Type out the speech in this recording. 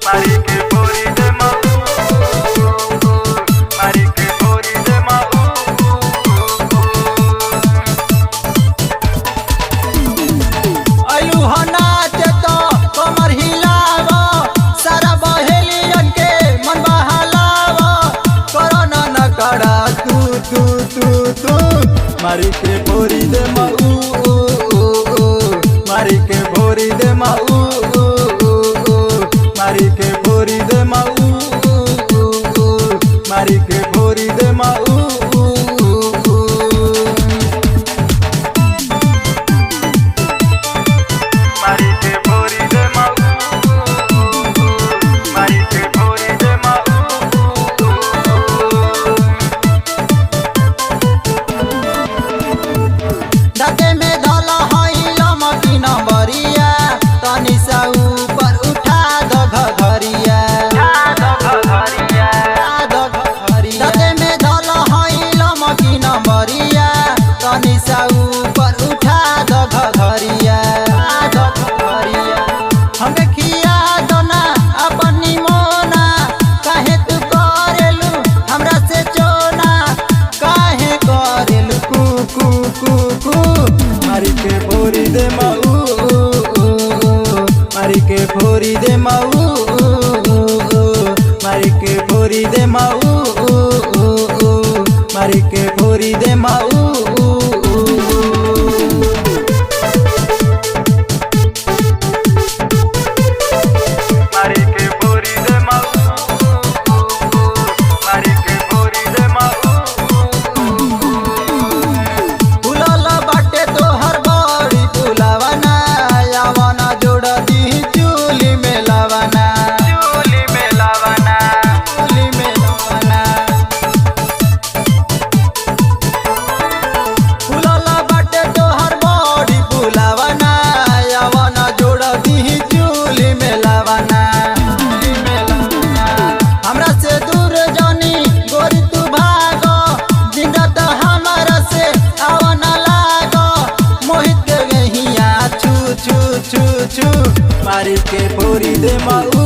मारी के भोरी दे माऊ मारी के भोरी दे माऊ मारी के भोरी दे माऊ मारी के भोरी दे माऊ मारी के भोरी दे माऊ मारी के भोरी दे माऊ मारी के भोरी दे माऊ मारी के भोरी दे माऊ मारी के भोरी दे माऊ